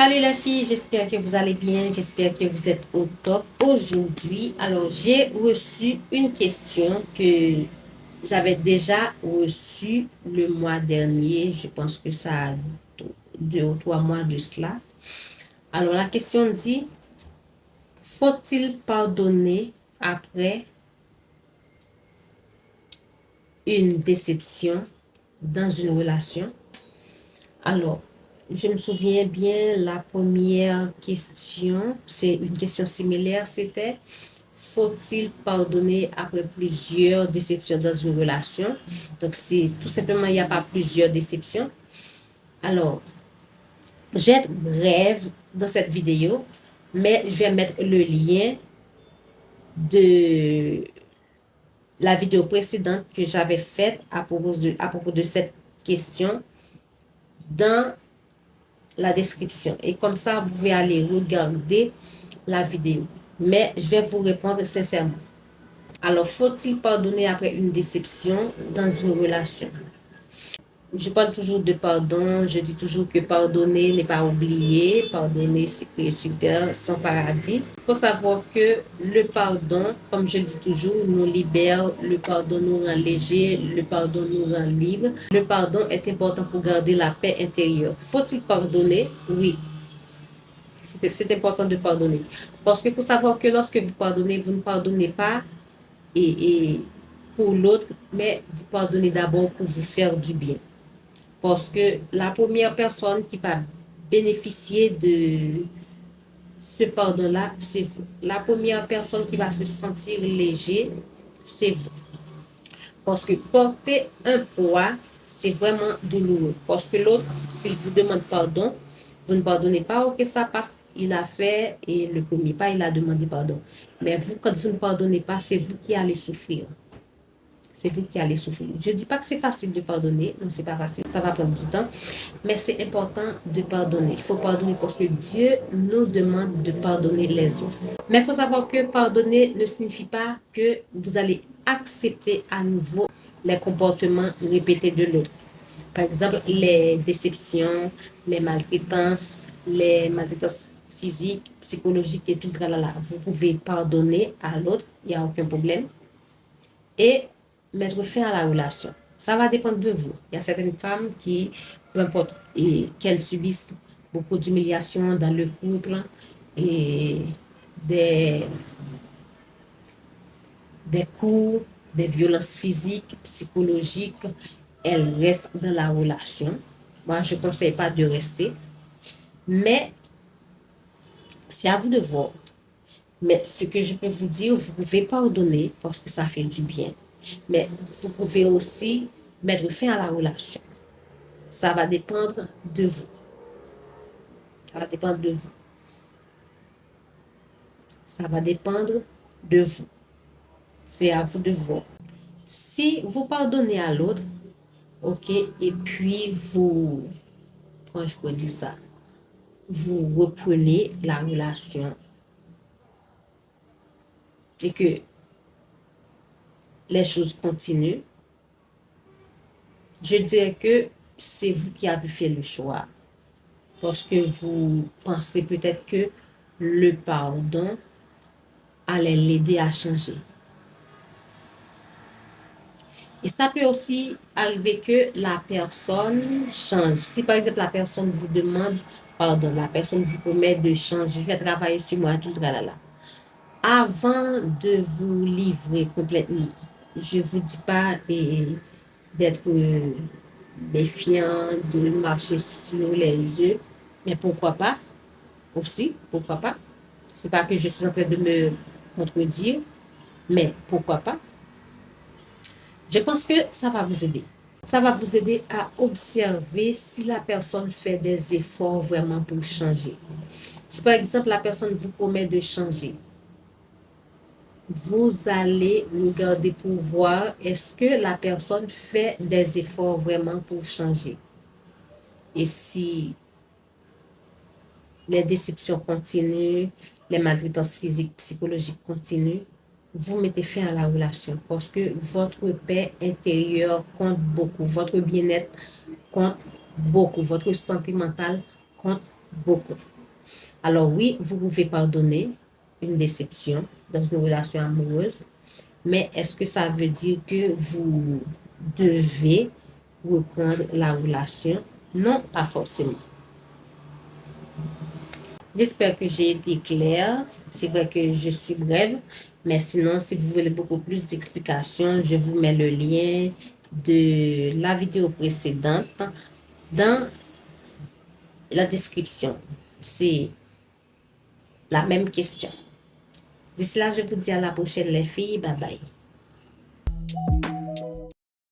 Salut les filles, j'espère que vous allez bien, j'espère que vous êtes au top aujourd'hui. Alors, j'ai reçu une question que j'avais déjà reçue le mois dernier. Je pense que ça a 2 ou 3 mois de cela. Alors, la question dit, faut-il pardonner après une déception dans une relation? Alors, je me souviens bien, la première question, c'est une question similaire, c'était, faut-il pardonner après plusieurs déceptions dans une relation? Donc, c'est tout simplement, il n'y a pas plusieurs déceptions. Alors, je vais être brève dans cette vidéo, mais je vais mettre le lien de la vidéo précédente que j'avais faite à propos de cette question dans la description. Et comme ça, vous pouvez aller regarder la vidéo. Mais je vais vous répondre sincèrement. Alors, faut-il pardonner après une déception dans une relation? Je parle toujours de pardon. Je dis toujours que pardonner n'est pas oublier. Pardonner, c'est créer sur terre son paradis. Il faut savoir que le pardon, comme je le dis toujours, nous libère. Le pardon nous rend léger. Le pardon nous rend libre. Le pardon est important pour garder la paix intérieure. Faut-il pardonner? Oui. C'est important de pardonner. Parce qu'il faut savoir que lorsque vous pardonnez, vous ne pardonnez pas et pour l'autre, mais vous pardonnez d'abord pour vous faire du bien. Parce que la première personne qui va bénéficier de ce pardon-là, c'est vous. La première personne qui va se sentir léger, c'est vous. Parce que porter un poids, c'est vraiment douloureux. Parce que l'autre, s'il vous demande pardon, vous ne pardonnez pas, ok, ça passe, il a fait, et le premier pas, il a demandé pardon. Mais vous, quand vous ne pardonnez pas, c'est vous qui allez souffrir. C'est vous qui allez souffrir. Je ne dis pas que c'est facile de pardonner, non, c'est pas facile, ça va prendre du temps, mais c'est important de pardonner. Il faut pardonner parce que Dieu nous demande de pardonner les autres. Mais il faut savoir que pardonner ne signifie pas que vous allez accepter à nouveau les comportements répétés de l'autre. Par exemple, les déceptions, les maltraitances physiques, psychologiques et tout le tralala. Vous pouvez pardonner à l'autre, il n'y a aucun problème, et mettre fin à la relation. Ça va dépendre de vous. Il y a certaines femmes qui, peu importe, qu'elles subissent beaucoup d'humiliation dans le couple et des, des coups, des violences physiques, psychologiques, elles restent dans la relation. Moi, je ne conseille pas de rester, mais c'est à vous de voir. Mais ce que je peux vous dire, vous pouvez pardonner parce que ça fait du bien. Mais vous pouvez aussi mettre fin à la relation. Ça va dépendre de vous. Ça va dépendre de vous. Ça va dépendre de vous. C'est à vous de voir. Si vous pardonnez à l'autre, ok, et puis vous, comment je peux dire ça, vous reprenez la relation et que les choses continuent, je dirais que c'est vous qui avez fait le choix. Parce que vous pensez peut-être que le pardon allait l'aider à changer. Et ça peut aussi arriver que la personne change. Si par exemple la personne vous demande pardon, la personne vous promet de changer, je vais travailler sur moi, tout là. Avant de vous livrer complètement, je ne vous dis pas d'être méfiant, de marcher sur les œufs, mais pourquoi pas aussi, pourquoi pas. C'est pas que je suis en train de me contredire, mais pourquoi pas. Je pense que ça va vous aider. Ça va vous aider à observer si la personne fait des efforts vraiment pour changer. Si par exemple la personne vous promet de changer, vous allez regarder pour voir est-ce que la personne fait des efforts vraiment pour changer. Et si les déceptions continuent, les maltraitances physiques, psychologiques continuent, vous mettez fin à la relation parce que votre paix intérieure compte beaucoup, votre bien-être compte beaucoup, votre santé mentale compte beaucoup. Alors oui, vous pouvez pardonner une déception dans une relation amoureuse, mais est-ce que ça veut dire que vous devez reprendre la relation? Non, pas forcément. J'espère que j'ai été claire. C'est vrai que je suis brève, mais sinon, si vous voulez beaucoup plus d'explications, je vous mets le lien de la vidéo précédente dans la description. C'est la même question. D'ici là, je vous dis à la prochaine, les filles. Bye bye.